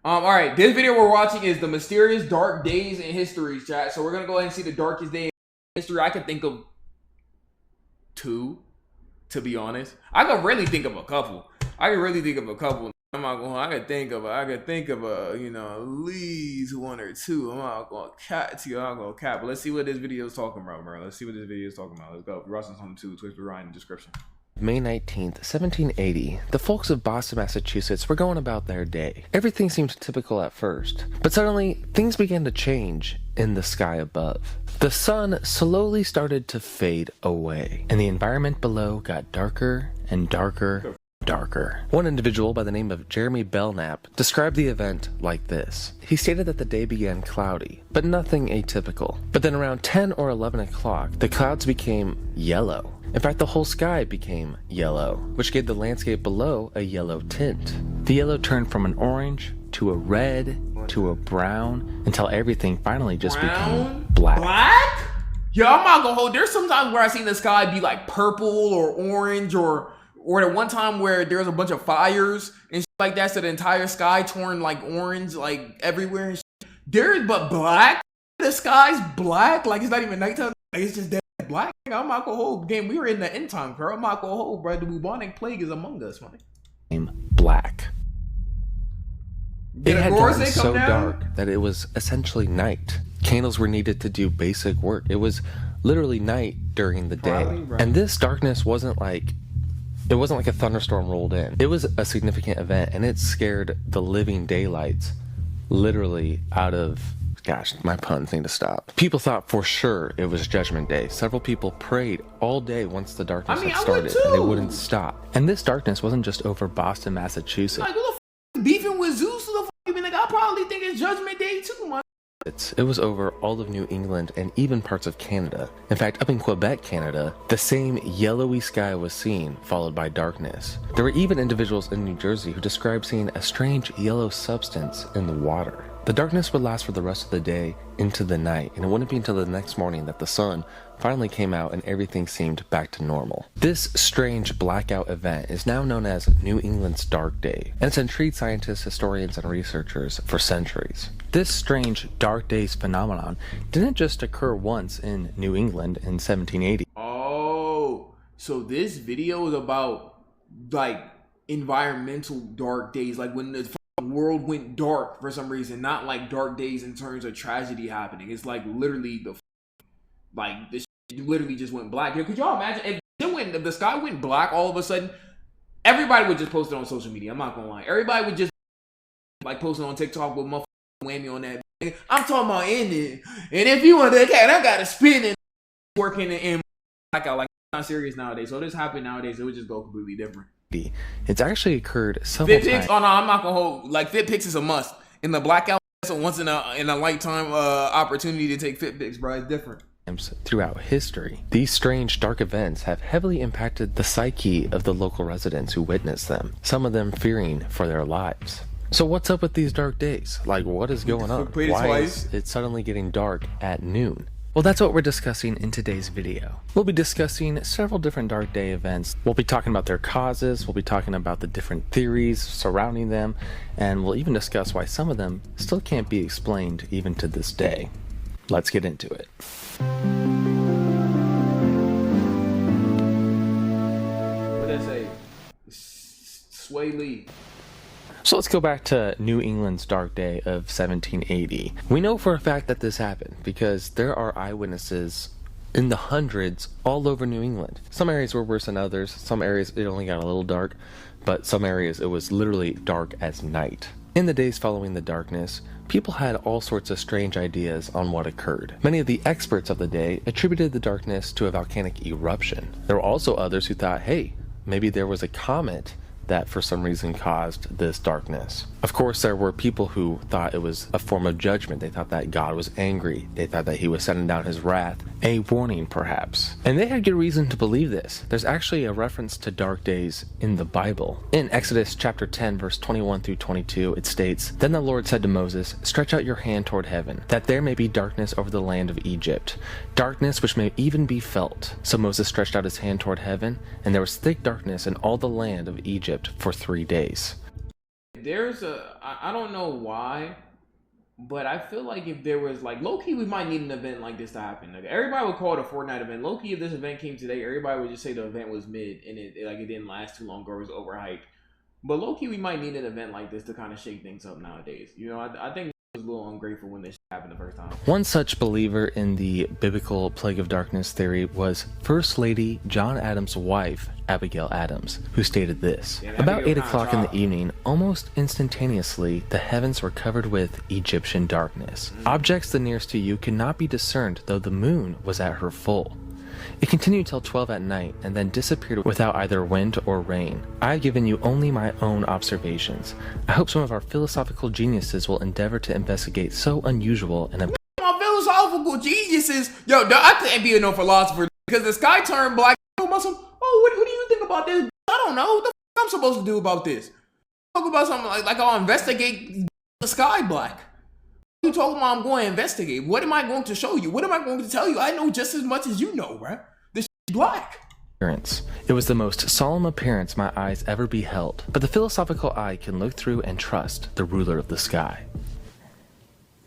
All right, this video we're watching is the mysterious dark days in history, chat. So we're gonna go ahead and see the darkest day in history. I could think of two, to be honest. I could really think of a couple. I'm not going. I could think of a, at least one or two. I'm not going to cat to you. I'm going to cat. But let's see what this video is talking about, bro. Let's go. If you're watching something too, Twitch, Ryan in the description. May 19th, 1780, the folks of Boston, Massachusetts were going about their day. Everything seemed typical at first, but suddenly things began to change in the sky above. The sun slowly started to fade away, and the environment below got darker and darker. One individual by the name of Jeremy Belknap described the event like this. He stated that the day began cloudy, but nothing atypical. But then around 10 or 11 o'clock, the clouds became yellow. In fact, the whole sky became yellow, which gave the landscape below a yellow tint. The yellow turned from an orange to a red to a brown until everything finally just became black. Black? Yo, I'm not gonna hold. There's sometimes where I seen the sky be like purple or orange or the one time where there was a bunch of fires and shit like that, so the entire sky turned like orange, like everywhere and shit. But black? The sky's black? Like it's not even nighttime? Like it's just dead black? I'm not gonna hold. Game, we were in the end time, bro. I'm not gonna hold, bro. The bubonic plague is among us, man. Black. It had gotten so down? dark that it was essentially night. Candles were needed to do basic work. It was literally night during the day. And this darkness wasn't like a thunderstorm rolled in. It was a significant event, and it scared the living daylights literally out of... Gosh, my puns need to stop. People thought for sure it was Judgment Day. Several people prayed all day once the darkness had started, and they wouldn't stop. And this darkness wasn't just over Boston, Massachusetts. Like, who the f beefing with Zeus? Who the f you mean? Like, I probably think it's Judgment Day too, man. It was over all of New England and even parts of Canada. In fact, up in Quebec, Canada, the same yellowy sky was seen, followed by darkness. There were even individuals in New Jersey who described seeing a strange yellow substance in the water. The darkness would last for the rest of the day into the night, and it wouldn't be until the next morning that the sun finally came out and everything seemed back to normal. This strange blackout event is now known as New England's Dark Day, and it's intrigued scientists, historians, and researchers for centuries. This strange dark days phenomenon didn't just occur once in New England in 1780. Oh, so this video is about like environmental dark days, like when the world went dark for some reason, not like dark days in terms of tragedy happening. It's like literally this literally just went black. Could y'all imagine if the sky went black all of a sudden? Everybody would just post it on social media. I'm not gonna lie. Everybody would just like post it on TikTok with motherfucking whammy on that. I'm talking about ending. And if you want to, I gotta spin it working in blackout. Like, not serious nowadays. So this happened nowadays, it would just go completely different. It's actually occurred several times. Oh no, I'm not gonna hold. Like, fit pics is a must. In the blackout, it's a once in a lifetime opportunity to take fit pics, bro. It's different. Throughout history, these strange dark events have heavily impacted the psyche of the local residents who witnessed them, some of them fearing for their lives. So what's up with these dark days? Like, what is going on? Why is it suddenly getting dark at noon? Well, that's what we're discussing in today's video. We'll be discussing several different dark day events. We'll be talking about their causes, we'll be talking about the different theories surrounding them, and we'll even discuss why some of them still can't be explained even to this day. Let's get into it. What did I say? Sway Lee. So let's go back to New England's dark day of 1780. We know for a fact that this happened because there are eyewitnesses in the hundreds all over New England. Some areas were worse than others. Some areas it only got a little dark, but some areas it was literally dark as night. In the days following the darkness, people had all sorts of strange ideas on what occurred. Many of the experts of the day attributed the darkness to a volcanic eruption. There were also others who thought, hey, maybe there was a comet that for some reason caused this darkness. Of course, there were people who thought it was a form of judgment. They thought that God was angry. They thought that he was sending down his wrath, a warning perhaps. And they had good reason to believe this. There's actually a reference to dark days in the Bible. In Exodus chapter 10, verse 21 through 22, it states, "Then the Lord said to Moses, stretch out your hand toward heaven, that there may be darkness over the land of Egypt, darkness which may even be felt. So Moses stretched out his hand toward heaven, and there was thick darkness in all the land of Egypt for 3 days." there's I don't know why, but I feel like if there was like low key, we might need an event like this to happen. Like everybody would call it a Fortnite event. Low key, if this event came today, everybody would just say the event was mid and it didn't last too long or it was overhyped. But low key, we might need an event like this to kind of shake things up nowadays. You know, I think it was a little ungrateful when this happened the first time. One such believer in the biblical plague of darkness theory was First Lady John Adams' wife, Abigail Adams, who stated this. About 8 o'clock in the evening, almost instantaneously, the heavens were covered with Egyptian darkness. Objects the nearest to you could not be discerned, though the moon was at her full. It continued till 12 at night, and then disappeared without either wind or rain. I have given you only my own observations. I hope some of our philosophical geniuses will endeavor to investigate so unusual and my philosophical geniuses, yo, I couldn't be no philosopher because the sky turned black. What do you think about this? I don't know. What the I'm supposed to do about this? Talk about something like I'll investigate the sky black. What are you talking about? I'm going to investigate. What am I going to show you? What am I going to tell you? I know just as much as you know, bruh. This black. It was the most solemn appearance my eyes ever beheld, but the philosophical eye can look through and trust the ruler of the sky.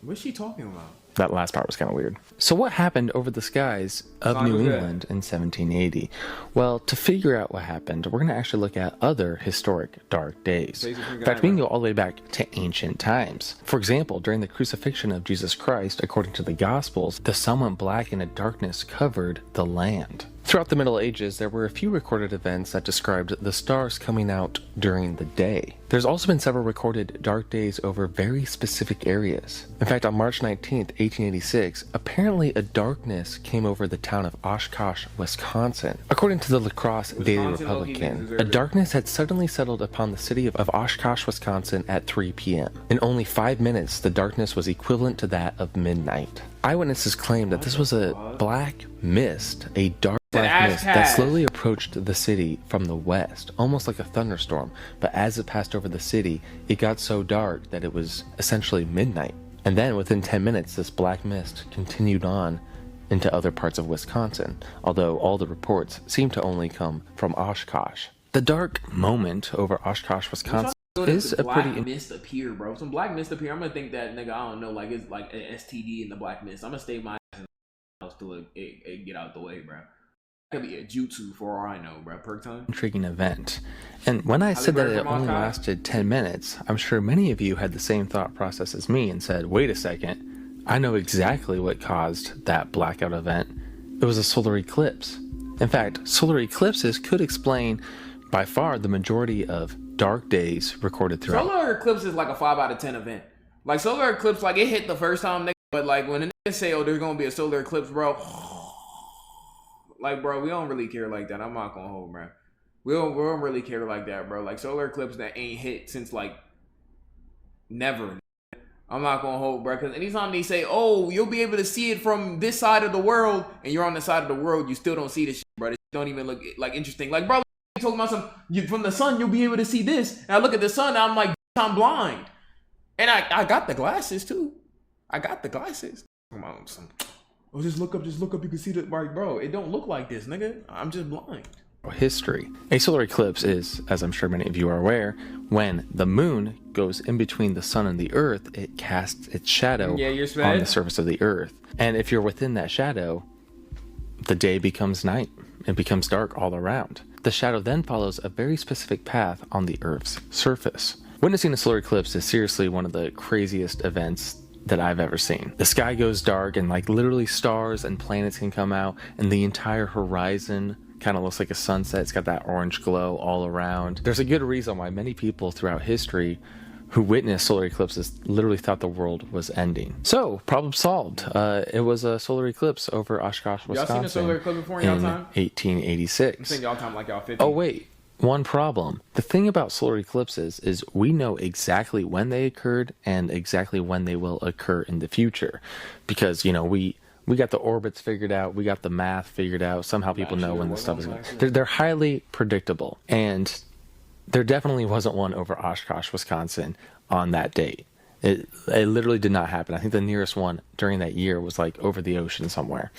What's she talking about? That last part was kind of weird. So what happened over the skies of New England in 1780? Well, to figure out what happened, we're going to actually look at other historic dark days. In fact, we can go all the way back to ancient times. For example, during the crucifixion of Jesus Christ, according to the Gospels, the sun went black and a darkness covered the land. Throughout the Middle Ages, there were a few recorded events that described the stars coming out during the day. There's also been several recorded dark days over very specific areas. In fact, on March 19th, 1886, apparently a darkness came over the town of Oshkosh, Wisconsin. According to the La Crosse Daily Republican, a darkness had suddenly settled upon the city of Oshkosh, Wisconsin at 3 p.m. In only 5 minutes, the darkness was equivalent to that of midnight. Eyewitnesses claimed that this was a black mist, a dark black mist that slowly approached the city from the west, almost like a thunderstorm. But as it passed over the city, it got so dark that it was essentially midnight. And then within 10 minutes, this black mist continued on into other parts of Wisconsin, although all the reports seem to only come from Oshkosh. The dark moment over Oshkosh, Wisconsin is a pretty mist appear, bro. Some black mist appear. I'm gonna think that nigga, I don't know, like it's like an STD in the black mist. I'm gonna stay my ass in the house till it get out the way, bro. Could be a jutsu for all I know, bro. Perk time. Intriguing event. And when I said that it only lasted 10 minutes, I'm sure many of you had the same thought process as me and said, wait a second, I know exactly what caused that blackout event. It was a solar eclipse. In fact, solar eclipses could explain by far the majority of dark days recorded throughout. Solar eclipse is like a 5 out of 10 event. Like solar eclipse, like it hit the first time, nigga, but like when the niggas say, oh, there's gonna be a solar eclipse, bro. Like, bro, we don't really care like that. I'm not gonna hold, bro. We don't really care like that, bro. Like solar eclipse that ain't hit since like never. I'm not gonna hold, bro. Because anytime they say, oh, you'll be able to see it from this side of the world, and you're on the side of the world, you still don't see this shit, bro. This don't even look like interesting. Like, bro, you talking about from the sun, you'll be able to see this. And I look at the sun, and I'm like, I'm blind. And I got the glasses too. I got the glasses. Come on, oh, just look up, you can see the right, bro. It don't look like this, nigga. I'm just blind. History. A solar eclipse is, as I'm sure many of you are aware, when the moon goes in between the sun and the earth, it casts its shadow on the surface of the earth. And if you're within that shadow, the day becomes night. It becomes dark all around. The shadow then follows a very specific path on the earth's surface. Witnessing a solar eclipse is seriously one of the craziest events that I've ever seen. The sky goes dark and like literally stars and planets can come out and the entire horizon kind of looks like a sunset. It's got that orange glow all around. There's a good reason why many people throughout history who witnessed solar eclipses literally thought the world was ending. So, problem solved. It was a solar eclipse over Oshkosh, Wisconsin. Y'all seen a solar eclipse before in y'all time? 1886. I'm saying y'all time like y'all 50. Oh wait, one problem. The thing about solar eclipses is we know exactly when they occurred and exactly when they will occur in the future. Because, you know, we got the orbits figured out, we got the math figured out. Somehow people know when the stuff is going. They're highly predictable. And there definitely wasn't one over Oshkosh, Wisconsin on that date. It literally did not happen. I think the nearest one during that year was like over the ocean somewhere.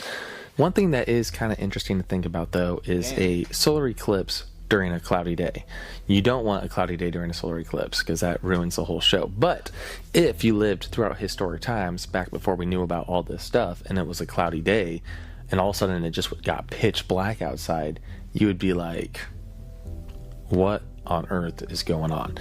One thing that is kind of interesting to think about though is a solar eclipse during a cloudy day. You don't want a cloudy day during a solar eclipse because that ruins the whole show. But if you lived throughout historic times, back before we knew about all this stuff, and it was a cloudy day, and all of a sudden it just got pitch black outside, you would be like, what on earth is going on?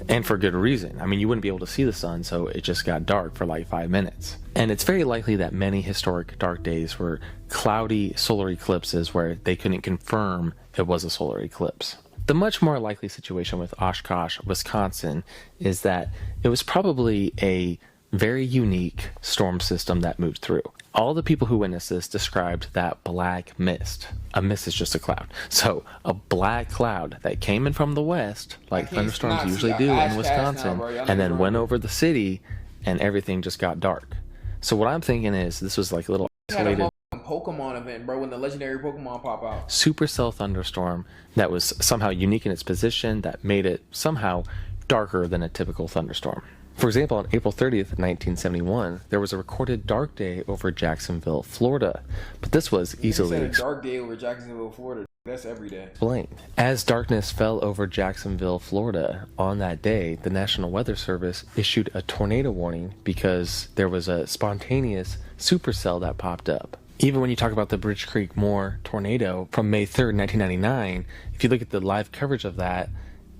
And for good reason. I mean, you wouldn't be able to see the sun, so it just got dark for like 5 minutes. And it's very likely that many historic dark days were cloudy solar eclipses where they couldn't confirm it was a solar eclipse. The much more likely situation with Oshkosh, Wisconsin, is that it was probably a very unique storm system that moved through. All the people who witnessed this described that black mist. A mist is just a cloud. So a black cloud that came in from the west, like thunderstorms usually do in Wisconsin, and then went over the city, and everything just got dark. So what I'm thinking is this was like a little isolated Pokemon event, bro, when the legendary Pokemon pop out. Supercell thunderstorm that was somehow unique in its position that made it somehow darker than a typical thunderstorm. For example, on April 30th, 1971, there was a recorded dark day over Jacksonville, Florida. But this was easily a dark day over Jacksonville, Florida. That's every day. Explained. As darkness fell over Jacksonville, Florida on that day, the National Weather Service issued a tornado warning because there was a spontaneous supercell that popped up. Even when you talk about the Bridge Creek Moore tornado from May 3rd, 1999, if you look at the live coverage of that,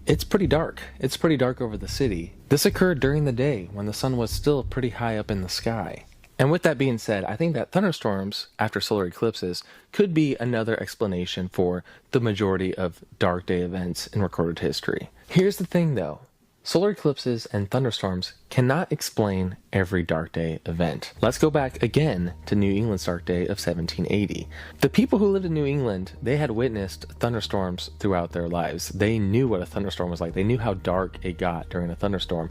it's pretty dark. It's pretty dark over the city. This occurred during the day when the sun was still pretty high up in the sky. And with that being said, I think that thunderstorms after solar eclipses could be another explanation for the majority of dark day events in recorded history. Here's the thing though. Solar eclipses and thunderstorms cannot explain every dark day event. Let's go back again to New England's dark day of 1780. The people who lived in New England, they had witnessed thunderstorms throughout their lives. They knew what a thunderstorm was like. They knew how dark it got during a thunderstorm.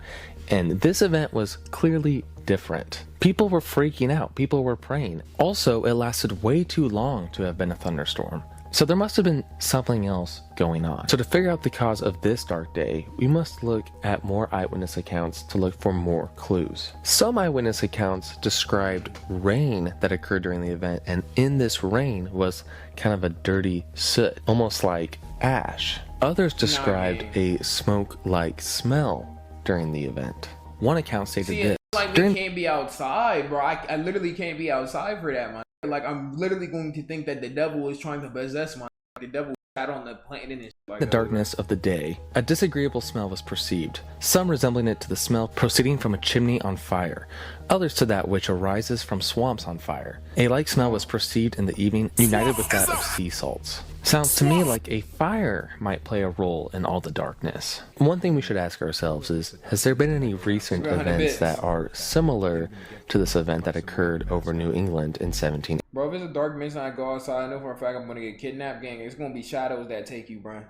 And this event was clearly different. People were freaking out. People were praying. Also, it lasted way too long to have been a thunderstorm. So there must have been something else going on. So to figure out the cause of this dark day, we must look at more eyewitness accounts to look for more clues. Some eyewitness accounts described rain that occurred during the event, and in this rain was kind of a dirty soot, almost like ash. Others described a smoke-like smell during the event. One account stated this. Like we can't be outside, bro. I literally can't be outside for that, man. Like I'm literally going to think that the devil is trying to possess my. The devil sat on the planet and the darkness of the day, a disagreeable smell was perceived, some resembling it to the smell proceeding from a chimney on fire, others to that which arises from swamps on fire. A like smell was perceived in the evening, united with that of sea salts. Sounds to me like a fire might play a role in all the darkness. One thing we should ask ourselves is, has there been any recent events that are similar to this event that occurred over New England in 1780? Bro, if it's a dark mist and I go outside, I know for a fact I'm gonna get kidnapped, gang. It's gonna be shadows that take you, bro.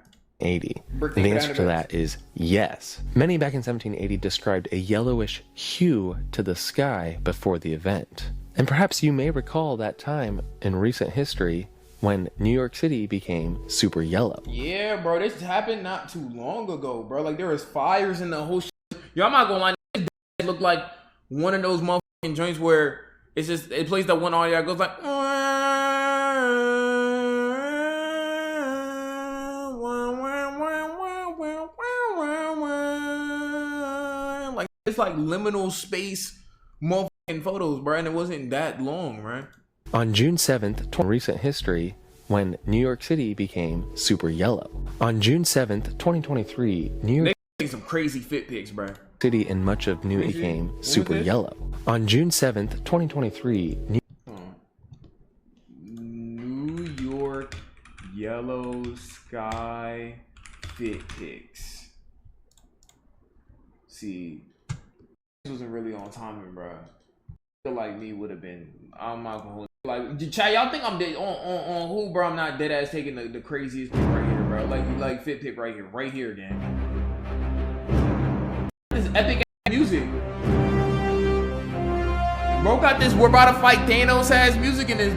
And the answer to that is yes. Many back in 1780 described a yellowish hue to the sky before the event. And perhaps you may recall that time in recent history when New York City became super yellow. Yeah, bro, this happened not too long ago, bro. Like, there was fires in the whole shit. Yo, I'm not gonna lie, this looked like one of those motherfucking joints where it's just a place that one audio goes like, it's like liminal space motherfucking photos, bro, and it wasn't that long, right? On June 7th, recent history, when New York City became super yellow. On June 7th, 2023, New York some crazy fit pics, bro. City and much of New became super yellow. On June 7th, 2023, New York yellow sky fit pics. See, this wasn't really on timing, bro. Feel like me would have been. I'm not gonna hold. Like, chat, y'all think I'm dead on who, bro? I'm not dead ass taking the craziest pic right here, bro. Like fit pic right here, gang. This epic ass music. Bro got this "We're about to fight Thanos" ass music in this.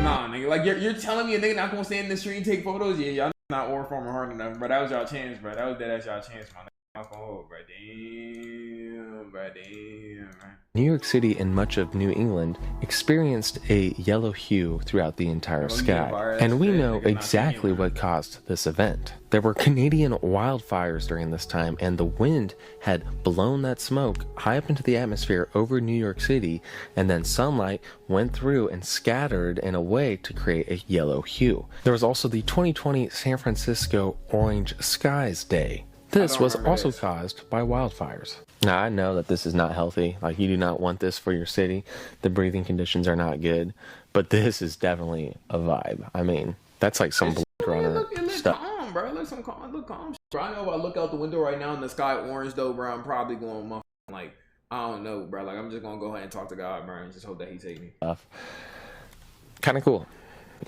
Nah, nigga. Like you're telling me a nigga not gonna stand in the street and take photos? Yeah, y'all not war farming hard enough, bro. That was y'all chance, bro. That was dead ass y'all chance, man. Oh, bro, damn, bro, damn. New York City and much of New England experienced a yellow hue throughout the entire sky, and we know exactly what caused this event. There were Canadian wildfires during this time, and the wind had blown that smoke high up into the atmosphere over New York City, and then sunlight went through and scattered in a way to create a yellow hue. There was also the 2020 San Francisco Orange Skies Day. This was also caused by wildfires. Now, I know that this is not healthy. Like, you do not want this for your city. The breathing conditions are not good. But this is definitely a vibe. I mean, that's like some Blade Runner stuff. Calm, bro. Look some calm. Look calm. Bro, I know if I look out the window right now and the sky orange, though, bro, I'm probably going, like, I don't know, bro. Like, I'm just going to go ahead and talk to God, bro, and just hope that he take me. Kind of cool.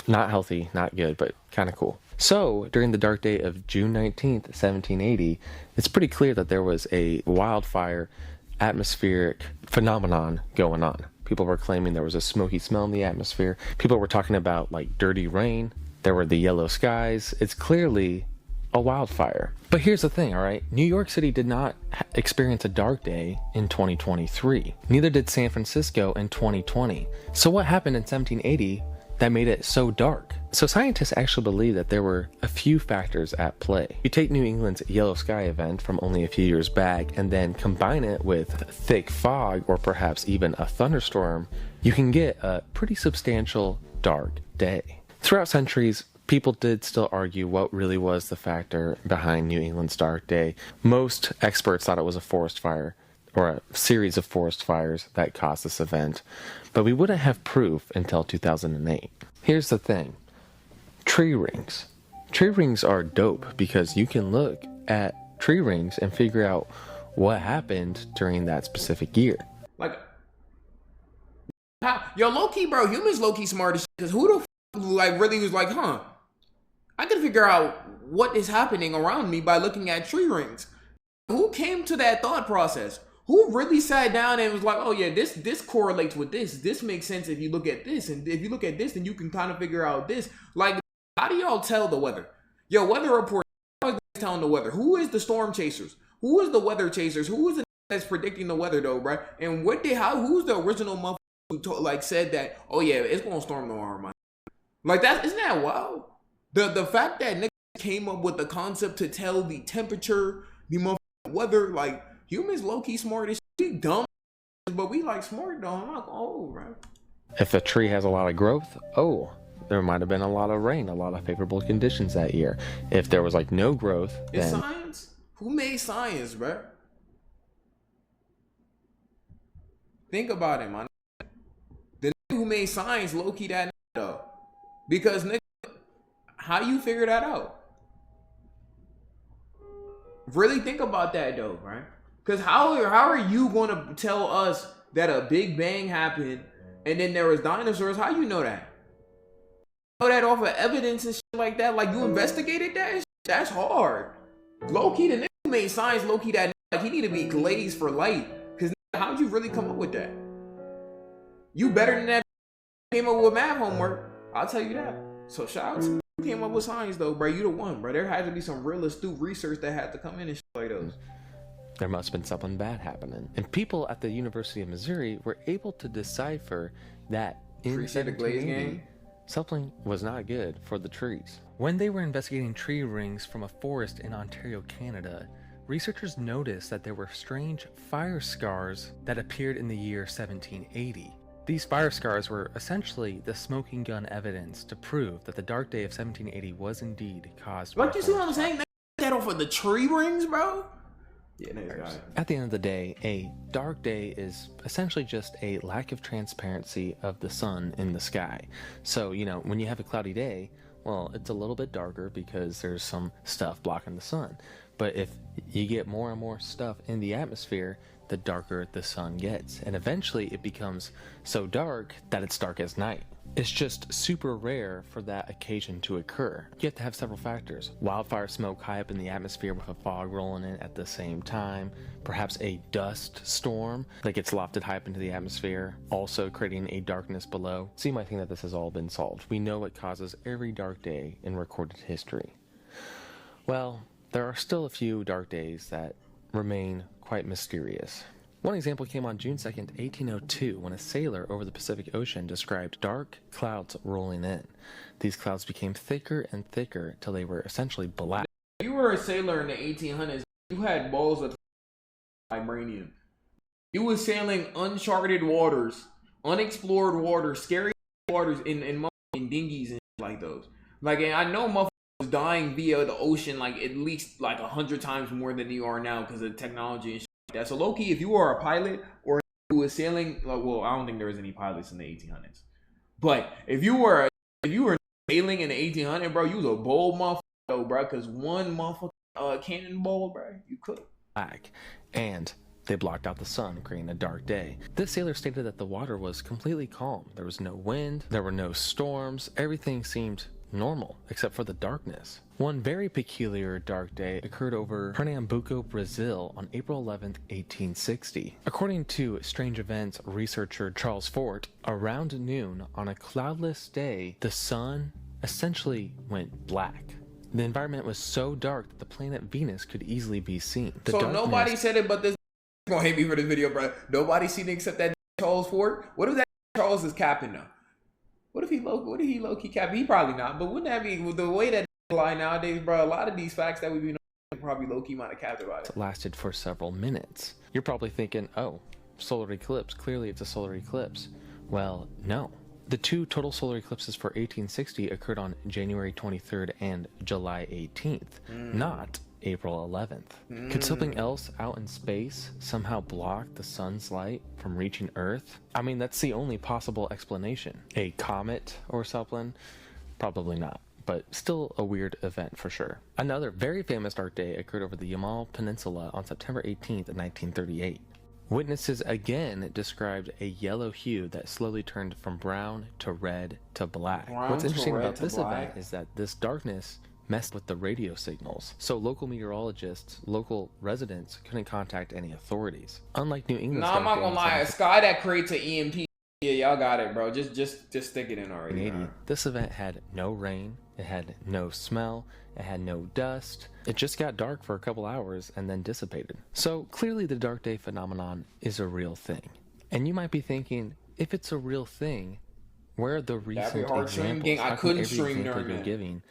Not healthy, not good, but kind of cool. So, during the dark day of June 19th, 1780, it's pretty clear that there was a wildfire atmospheric phenomenon going on. People were claiming there was a smoky smell in the atmosphere. People were talking about, like, dirty rain. There were the yellow skies. It's clearly a wildfire. But here's the thing, all right? New York City did not experience a dark day in 2023. Neither did San Francisco in 2020. So what happened in 1780 that made it so dark? So scientists actually believe that there were a few factors at play. You take New England's yellow sky event from only a few years back and then combine it with thick fog or perhaps even a thunderstorm, you can get a pretty substantial dark day. Throughout centuries, people did still argue what really was the factor behind New England's dark day. Most experts thought it was a forest fire, or a series of forest fires that caused this event, but we wouldn't have proof until 2008. Here's the thing. Tree rings. Tree rings are dope because you can look at tree rings and figure out what happened during that specific year. Like, yo, low-key, bro, humans low-key smart as shit, because who the f*** like really was like, I can figure out what is happening around me by looking at tree rings. Who came to that thought process? Who really sat down and was like, oh yeah, this correlates with this. This makes sense if you look at this. And if you look at this, then you can kind of figure out this. Like, how do y'all tell the weather? Yo, weather report is telling the weather. Who is the storm chasers? Who is the weather chasers? Who is the that's predicting the weather though, bro? And who's the original motherfucker who like said that, oh yeah, it's gonna storm tomorrow, man. Like isn't that wild? The fact that niggas came up with the concept to tell the temperature, the motherfucking weather, like, humans low-key smart as shit. We dumb, but we like smart though. I'm like, oh, bro. If a tree has a lot of growth, there might have been a lot of rain, a lot of favorable conditions that year. If there was like no growth, it's science. Who made science, bro? Think about it, man. The nigga who made science low-key that nigga though. Because nigga, how you figure that out? Really think about that though, right? Because how are you going to tell us that a Big Bang happened and then there was dinosaurs? How you know that? You know that off of evidence and shit like that? Like, you investigated that? That's hard. Low-key, the nigga who made science, low-key, that like, he need to be glazed for light. Because how'd you really come up with that? You better than that came up with math homework. I'll tell you that. So shout out to you came up with science though, bro. You the one, bro. There had to be some real astute research that had to come in and shit like those. There must have been something bad happening. And people at the University of Missouri were able to decipher that in 1780, something was not good for the trees. When they were investigating tree rings from a forest in Ontario, Canada, researchers noticed that there were strange fire scars that appeared in the year 1780. These fire scars were essentially the smoking gun evidence to prove that the dark day of 1780 was indeed caused by you see what I'm saying? That off of the tree rings, bro? Yeah, at the end of the day, a dark day is essentially just a lack of transparency of the sun in the sky. So, when you have a cloudy day, well, it's a little bit darker because there's some stuff blocking the sun. But if you get more and more stuff in the atmosphere, the darker the sun gets. And eventually it becomes so dark that it's dark as night. It's just super rare for that occasion to occur. You have to have several factors. Wildfire smoke high up in the atmosphere with a fog rolling in at the same time. Perhaps a dust storm that gets lofted high up into the atmosphere, also creating a darkness below. So you might think that this has all been solved. We know what causes every dark day in recorded history. Well, there are still a few dark days that remain quite mysterious. One example came on June 2nd, 1802, when a sailor over the Pacific Ocean described dark clouds rolling in. These clouds became thicker and thicker till they were essentially black. If you were a sailor in the 1800s, you had balls of vibranium. You was sailing uncharted waters, unexplored waters, scary waters in dinghies and like those. Like, and I know motherfuckers was dying via the ocean like at least like 100 times more than you are now because of technology and shit like that. So low key, if you were a pilot or who was sailing, like, well, I don't think there was any pilots in the 1800s. But if you were sailing in the 1800s, bro, you was a bold motherfucker, though, bro. Because one motherfucking cannonball, bro, you could. Black, and they blocked out the sun, creating a dark day. This sailor stated that the water was completely calm. There was no wind, there were no storms, everything seemed normal except for the darkness. One very peculiar dark day occurred over Pernambuco, Brazil on April 11th, 1860. According to Strange Events researcher Charles Fort, around noon on a cloudless day, the sun essentially went black. The environment was so dark that the planet Venus could easily be seen. So nobody said it, but this gonna hate me for this video, bro. Nobody seen it except that Charles Fort. What if that Charles is capping though? What if he low key capping? He probably not. But wouldn't that be with the way that lie nowadays, bro? A lot of these facts that we be knowing probably low key might have capped about it. It lasted for several minutes. You're probably thinking, oh, solar eclipse. Clearly, it's a solar eclipse. Well, no. The two total solar eclipses for 1860 occurred on January 23rd and July 18th, not April 11th. Could something else out in space somehow block the sun's light from reaching Earth? I mean, that's the only possible explanation. A comet or something? Probably not, but still a weird event for sure. Another very famous dark day occurred over the Yamal Peninsula on September 18th, 1938. Witnesses again described a yellow hue that slowly turned from brown to red to black. What's interesting about this event is that this darkness messed with the radio signals, so local meteorologists, local residents couldn't contact any authorities. Unlike New England, I'm not gonna lie, a sky that creates an EMP, yeah, y'all got it, bro. Just stick it in already. This event had no rain, it had no smell, it had no dust. It just got dark for a couple hours and then dissipated. So clearly the dark day phenomenon is a real thing. And you might be thinking, if it's a real thing, where are the recent examples? I couldn't stream during you're giving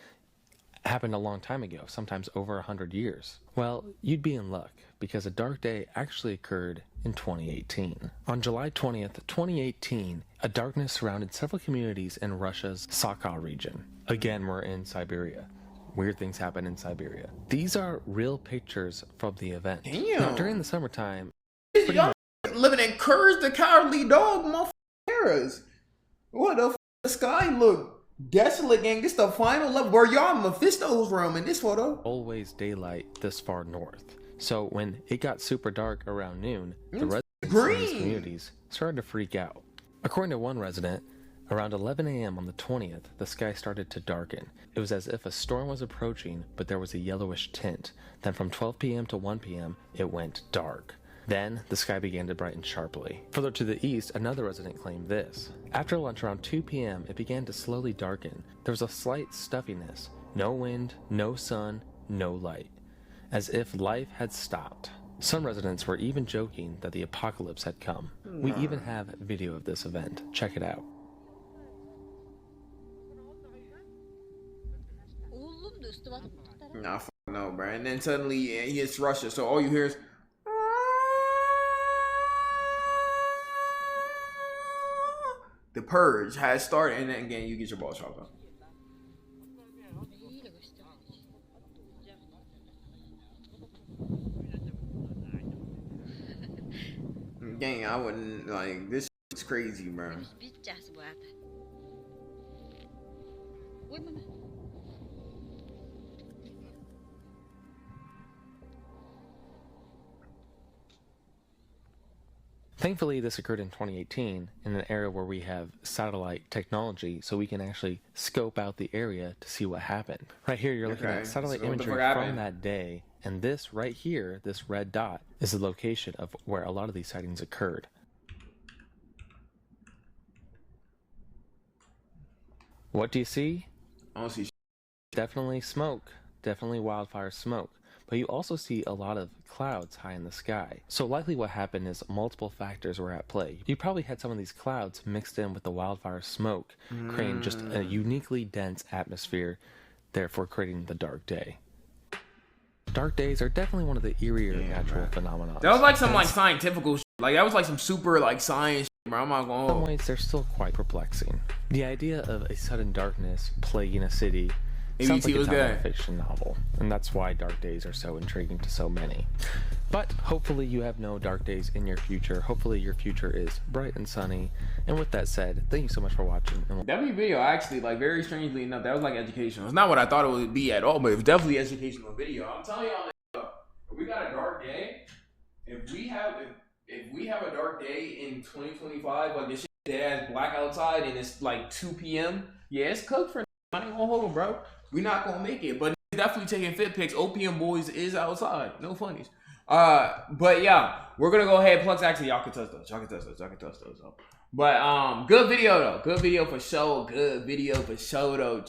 happened a long time ago, sometimes over 100 years. Well, you'd be in luck, because a dark day actually occurred in 2018. On July 20th, 2018, a darkness surrounded several communities in Russia's Sakha region. Again, we're in Siberia. Weird things happen in Siberia. These are real pictures from the event. Damn. Now, during the summertime, y'all living in Curse the Cowardly Dog motherfuckers. What the the sky look desolate, gang. This the final level where y'all Mephisto's room in this photo. Always daylight this far north. So when it got super dark around noon, the residents in these communities started to freak out. According to one resident, around 11 a.m. on the 20th, the sky started to darken. It was as if a storm was approaching, but there was a yellowish tint. Then from 12 p.m. to 1 p.m., it went dark. Then, the sky began to brighten sharply. Further to the east, another resident claimed this. After lunch around 2 p.m., it began to slowly darken. There was a slight stuffiness. No wind, no sun, no light. As if life had stopped. Some residents were even joking that the apocalypse had come. We even have video of this event. Check it out. Nah, fuck no, bro. And then suddenly it's Russia, so all you hear is the purge has started, and then again you get your balls chopped off. Gang, I wouldn't like this. It's crazy, bro. Thankfully, this occurred in 2018 in an area where we have satellite technology, so we can actually scope out the area to see what happened. Right here, you're looking at satellite imagery from that day, and this right here, this red dot, is the location of where a lot of these sightings occurred. What do you see? I don't see. Definitely smoke. Definitely wildfire smoke. but you also see a lot of clouds high in the sky. So likely what happened is multiple factors were at play. You probably had some of these clouds mixed in with the wildfire smoke, creating just a uniquely dense atmosphere, therefore creating the dark day. Dark days are definitely one of the eerier natural phenomena. That was like some like scientific shit. Like that was like some super like science shit, bro. I'm not going. In some ways, they're still quite perplexing. The idea of a sudden darkness plaguing a city sounds like it's out of a fiction novel, and that's why dark days are so intriguing to so many. But hopefully you have no dark days in your future. Hopefully your future is bright and sunny. And with that said, thank you so much for watching. That video actually, like very strangely enough, that was like educational. It's not what I thought it would be at all, but it was definitely an educational video. I'm telling y'all, if we got a dark day, if we have a dark day in 2025, like this shit dead ass black outside and it's like 2 p.m. Yeah, it's cooked for. I ain't gonna hold, bro. We not gonna make it, but definitely taking fit pics. OPM boys is outside. No funnies. But yeah, we're gonna go ahead. Plus, actually, y'all can touch those. Y'all can touch those. But good video though. Good video for show. Good video for show though.